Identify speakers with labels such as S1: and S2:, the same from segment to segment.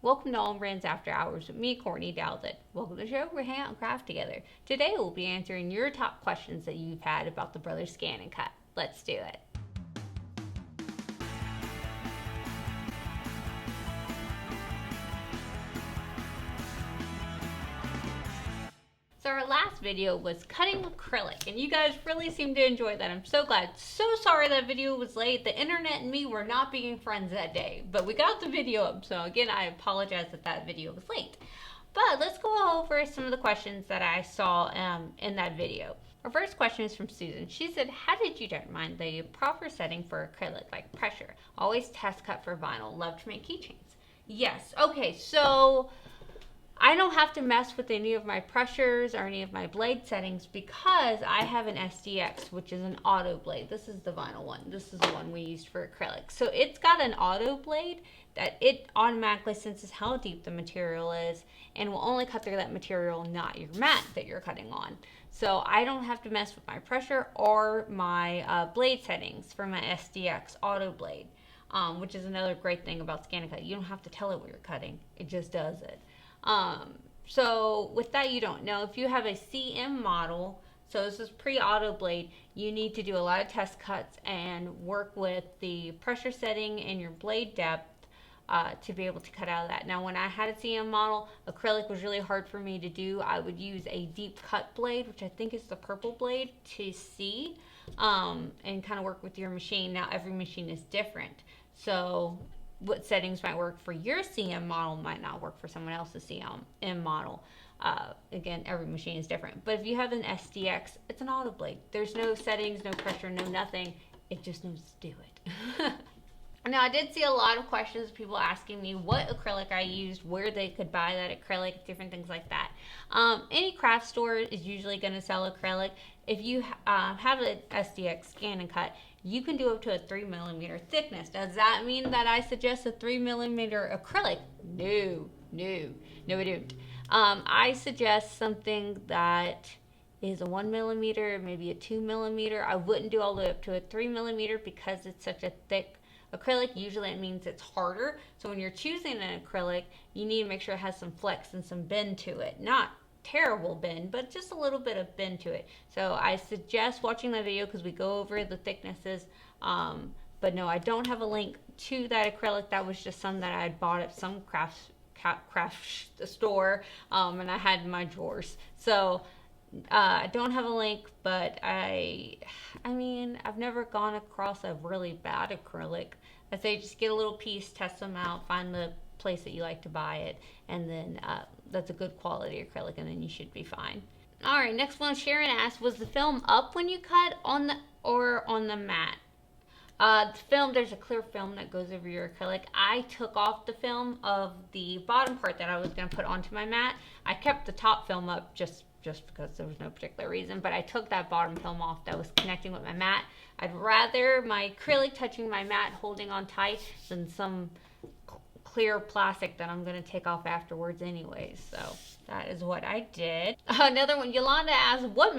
S1: Welcome to AllBrands After Hours with me, Courtney Douthat. Welcome to the show where we hang out and craft together. Today we'll be answering your top questions that you've had about the Brother ScanNCut. Let's do it. So our last video was cutting acrylic, and you guys really seemed to enjoy that. I'm so glad. So sorry that video was late. The internet and me were not being friends that day, but we got the video up. So again, I apologize that video was late. But let's go over some of the questions that I saw in that video. Our first question is from Susan. She said, how did you determine the proper setting for acrylic, like pressure? Always test cut for vinyl. Love to make keychains. Yes. Okay, so I don't have to mess with any of my pressures or any of my blade settings because I have an SDX, which is an auto blade. This is the vinyl one. This is the one we used for acrylic. So it's got an auto blade that it automatically senses how deep the material is and will only cut through that material, not your mat that you're cutting on. So I don't have to mess with my pressure or my blade settings for my SDX auto blade, which is another great thing about ScanNCut. You don't have to tell it what you're cutting. It just does it. So with that, you don't know if you have a CM model. So this is pre-auto blade. You need to do a lot of test cuts and work with the pressure setting and your blade depth to be able to cut out of that. Now, when I had a CM model, acrylic was really hard for me to do. I would use a deep cut blade, which I think is the purple blade, to see and kind of work with your machine. Now, every machine is different. So what settings might work for your CM model might not work for someone else's CM model. Again, every machine is different. But if you have an SDX, it's an auto blade. There's no settings, no pressure, no nothing. It just knows to do it. Now, I did see a lot of questions, people asking me what acrylic I used, where they could buy that acrylic, different things like that. Any craft store is usually going to sell acrylic. If you have an SDX ScanNCut, you can do up to a 3mm thickness. Does that mean that I suggest a 3mm acrylic? No, I don't. I suggest something that is a 1mm, maybe a 2mm. I wouldn't do all the way up to a 3mm because it's such a thick acrylic. Usually it means it's harder. So when you're choosing an acrylic, you need to make sure it has some flex and some bend to it. Not terrible bend, but just a little bit of bend to it. So I suggest watching that video because we go over the thicknesses. But no, I don't have a link to that acrylic. That was just some that I had bought at some craft store, and I had in my drawers. So I don't have a link, but I mean, I've never gone across a really bad acrylic. I say just get a little piece, test them out, find the place that you like to buy it, and then that's a good quality acrylic, and then you should be fine. All right, next one, Sharon asked, was the film up when you cut on the mat? The film, there's a clear film that goes over your acrylic. I took off the film of the bottom part that I was going to put onto my mat. I kept the top film up just because there was no particular reason, but I took that bottom film off that was connecting with my mat. I'd rather my acrylic touching my mat holding on tight than some clear plastic that I'm going to take off afterwards anyways. So that is what I did. Another one, Yolanda asked, what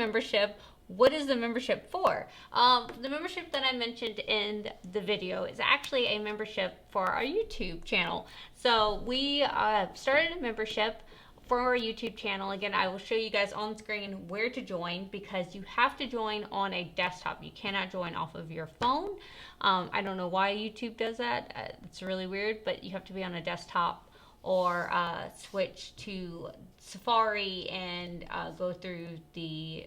S1: is the membership for? The membership that I mentioned in the video is actually a membership for our YouTube channel. So we started a membership for our YouTube channel. Again, I will show you guys on screen where to join because you have to join on a desktop. You cannot join off of your phone. I don't know why YouTube does that. It's really weird, but you have to be on a desktop or switch to Safari and go through the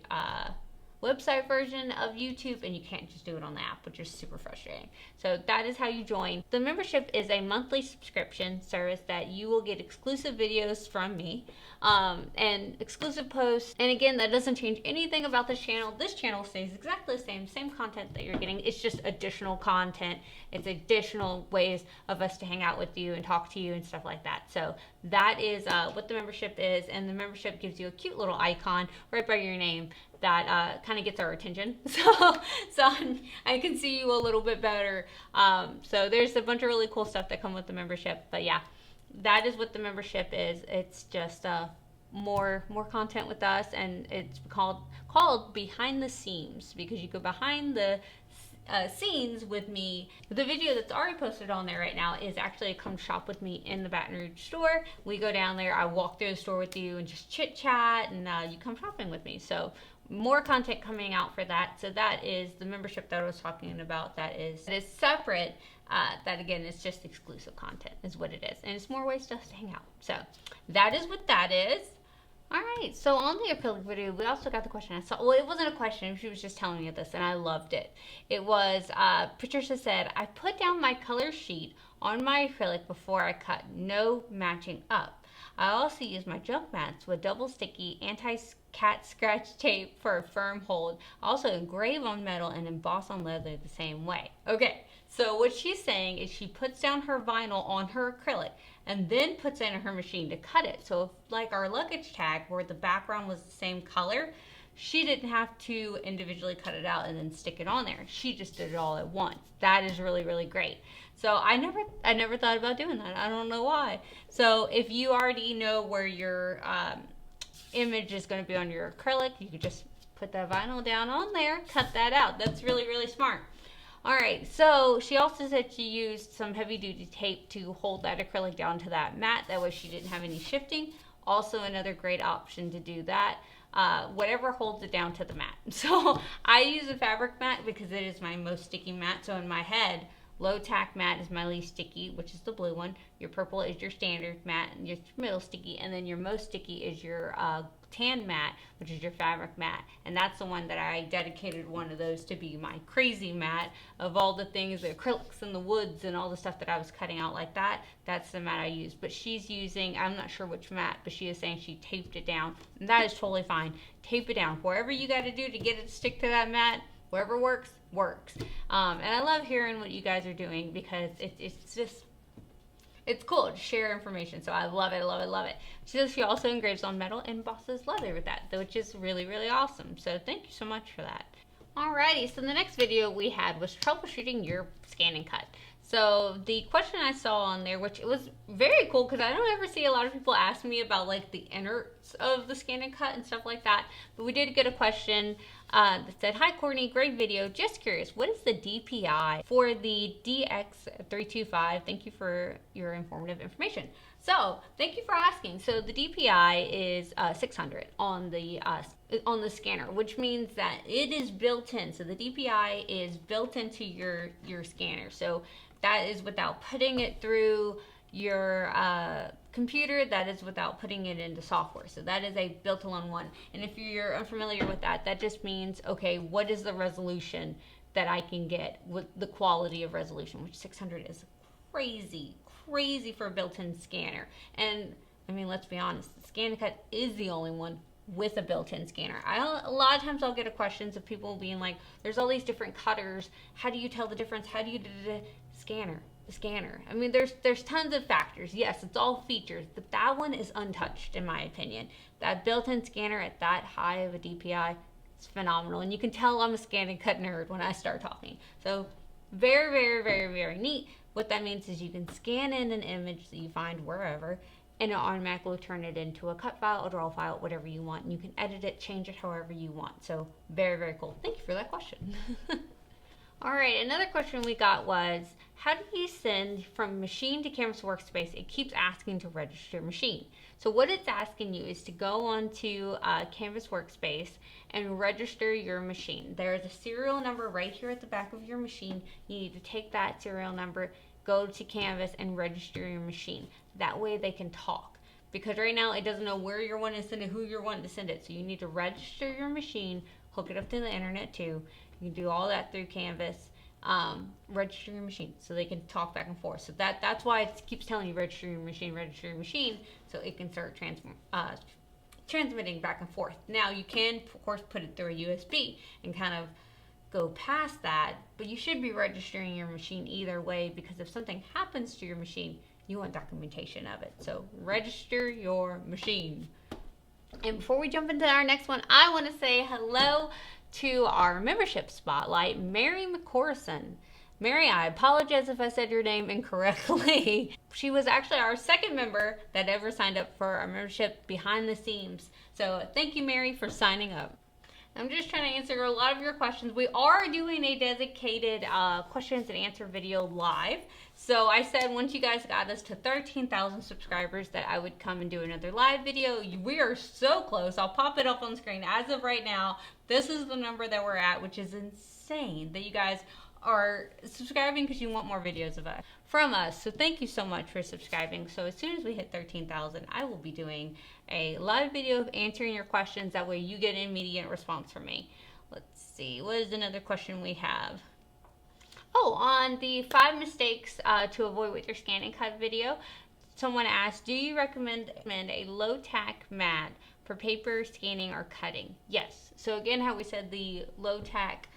S1: website version of YouTube, and you can't just do it on the app, which is super frustrating. So that is how you join. The membership is a monthly subscription service that you will get exclusive videos from me and exclusive posts. And again, that doesn't change anything about this channel. This channel stays exactly the same content that you're getting. It's just additional content. It's additional ways of us to hang out with you and talk to you and stuff like that. So that is what the membership is, and the membership gives you a cute little icon right by your name that kind of gets our attention, so I can see you a little bit better. So there's a bunch of really cool stuff that come with the membership. But yeah, that is what the membership is. It's just more content with us, and it's called Behind the Seams because you go behind the scenes with me. The video that's already posted on there right now is actually a come shop with me in the Baton Rouge store. We go down there, I walk through the store with you and just chit chat, and you come shopping with me. So more content coming out for that. So that is the membership that I was talking about. That is separate. That again is just exclusive content is what it is, and it's more ways to hang out. So that is what that is. All right, so on the acrylic video, we also got the question I saw. Well, it wasn't a question. She was just telling me this, and I loved it. It was, Patricia said, I put down my color sheet on my acrylic before I cut. No matching up. I also use my junk mats with double sticky anti-cat scratch tape for a firm hold. Also engrave on metal and emboss on leather the same way. Okay, so what she's saying is she puts down her vinyl on her acrylic and then puts it in her machine to cut it. So if, like our luggage tag where the background was the same color, she didn't have to individually cut it out and then stick it on there. She just did it all at once. That is really, really great. So I never thought about doing that. I don't know why. So if you already know where your image is going to be on your acrylic, you could just put that vinyl down on there, cut that out. That's really, really smart. All right, so she also said she used some heavy-duty tape to hold that acrylic down to that mat. That way she didn't have any shifting. Also another great option to do that. Whatever holds it down to the mat. So I use a fabric mat because it is my most sticky mat. So in my head, low tack mat is my least sticky, which is the blue one. Your purple is your standard mat, and your middle sticky, and then your most sticky is your tan mat, which is your fabric mat. And that's the one that I dedicated one of those to be my crazy mat of all the things, the acrylics and the woods and all the stuff that I was cutting out like that. That's the mat I use. But she's using, I'm not sure which mat, but she is saying she taped it down, and that is totally fine. Tape it down. Whatever you got to do to get it to stick to that mat, whatever works. And I love hearing what you guys are doing because it's just, it's cool to share information. So I love it, love it, love it. She says she also engraves on metal and embosses leather with that, which is really, really awesome. So thank you so much for that. Alrighty, so the next video we had was troubleshooting your ScanNCut. So the question I saw on there, which it was very cool because I don't ever see a lot of people ask me about like the innards of the ScanNCut and stuff like that. But we did get a question that said, "Hi Courtney, great video. Just curious, what is the DPI for the DX325? Thank you for your informative information." So thank you for asking. So the DPI is 600 on the scanner, which means that it is built in. So the DPI is built into your scanner. So that is without putting it through your computer. That is without putting it into software. So that is a built-in one. And if you're unfamiliar with that, that just means, okay, what is the resolution that I can get with the quality of resolution, which 600 is crazy for a built-in scanner. And I mean, let's be honest, the ScanNCut is the only one with a built-in scanner. A lot of times I'll get questions of people being like, there's all these different cutters. How do you tell the difference? How do you do the scanner? I mean, there's tons of factors. Yes, it's all features, but that one is untouched in my opinion. That built-in scanner at that high of a DPI is phenomenal. And you can tell I'm a ScanNCut nerd when I start talking. So very, very, very, very neat. What that means is you can scan in an image that you find wherever, and it automatically will turn it into a cut file, a draw file, whatever you want. And you can edit it, change it however you want. So very, very cool. Thank you for that question. All right, another question we got was, how do you send from machine to Canvas Workspace? It keeps asking to register your machine. So what it's asking you is to go onto Canvas Workspace and register your machine. There is a serial number right here at the back of your machine. You need to take that serial number, go to Canvas and register your machine. That way they can talk. Because right now it doesn't know where you're wanting to send it, who you're wanting to send it. So you need to register your machine, hook it up to the internet too. You can do all that through Canvas. Register your machine so they can talk back and forth. So that's why it keeps telling you register your machine, so it can start transmitting back and forth. Now you can of course put it through a USB and kind of go past that, but you should be registering your machine either way, because if something happens to your machine, you want documentation of it. So register your machine. And before we jump into our next one, I want to say hello to our membership spotlight, Mary McCorson. Mary, I apologize if I said your name incorrectly. She was actually our second member that ever signed up for our membership behind the scenes. So thank you, Mary, for signing up. I'm just trying to answer a lot of your questions. We are doing a dedicated questions and answer video live. So I said once you guys got us to 13,000 subscribers that I would come and do another live video. We are so close. I'll pop it up on screen. As of right now, this is the number that we're at, which is insane that you guys are subscribing because you want more videos from us. So thank you so much for subscribing. So as soon as we hit 13,000, I will be doing a live video of answering your questions. That way you get an immediate response from me. Let's see, what is another question we have? Oh, on the 5 mistakes to avoid with your ScanNCut video, someone asked, do you recommend a low tack mat for paper scanning or cutting? Yes. So again, how we said the low tack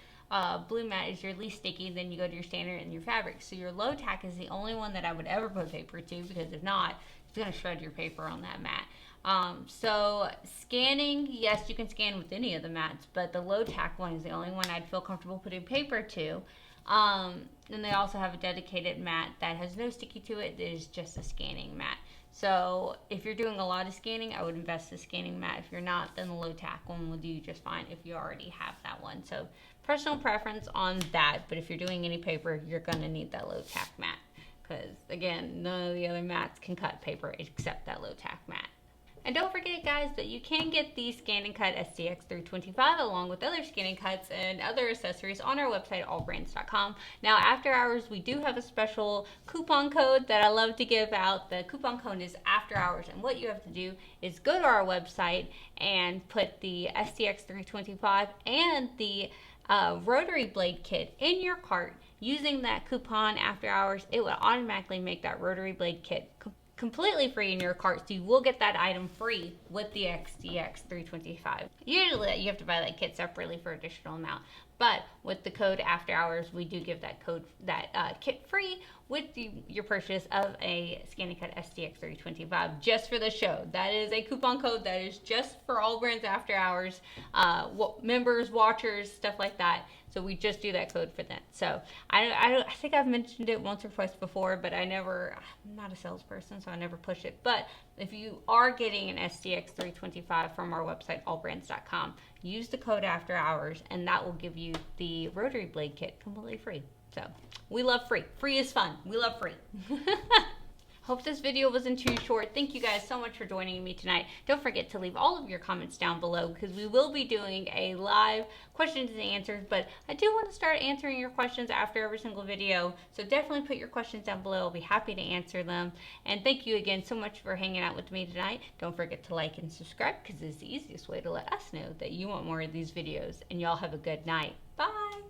S1: blue mat is your least sticky, then you go to your standard and your fabric. So your low tack is the only one that I would ever put paper to, because if not, it's going to shred your paper on that mat. So scanning, yes, you can scan with any of the mats, but the low tack one is the only one I'd feel comfortable putting paper to. And they also have a dedicated mat that has no sticky to it. It is just a scanning mat. So if you're doing a lot of scanning, I would invest in the scanning mat. If you're not, then the low tack one will do just fine if you already have that one. So personal preference on that, but if you're doing any paper, you're going to need that low tack mat, because again, none of the other mats can cut paper except that low tack mat. And don't forget, guys, that you can get the ScanNCut STX325 along with other ScanNCuts and other accessories on our website, AllBrands.com. Now, after hours, we do have a special coupon code that I love to give out. The coupon code is after hours, and what you have to do is go to our website and put the STX325 and the rotary blade kit in your cart. Using that coupon after hours, it will automatically make that rotary blade kit completely free in your cart, so you will get that item free with the STX325. Usually you have to buy that kit separately for additional amount, but with the code after hours, we do give that kit free with your purchase of a ScanNCut STX325 just for the show. That is a coupon code that is just for AllBrands after hours, members, watchers, stuff like that. So we just do that code for that. So I think I've mentioned it once or twice before, but I'm not a salesperson, so I never push it. But if you are getting an STX325 from our website, allbrands.com, use the code after hours, and that will give you the rotary blade kit completely free. So we love free. Free is fun. We love free. Hope this video wasn't too short. Thank you guys so much for joining me tonight. Don't forget to leave all of your comments down below, because we will be doing a live questions and answers, but I do want to start answering your questions after every single video. So definitely put your questions down below. I'll be happy to answer them. And thank you again so much for hanging out with me tonight. Don't forget to like and subscribe, because it's the easiest way to let us know that you want more of these videos. And y'all have a good night. Bye.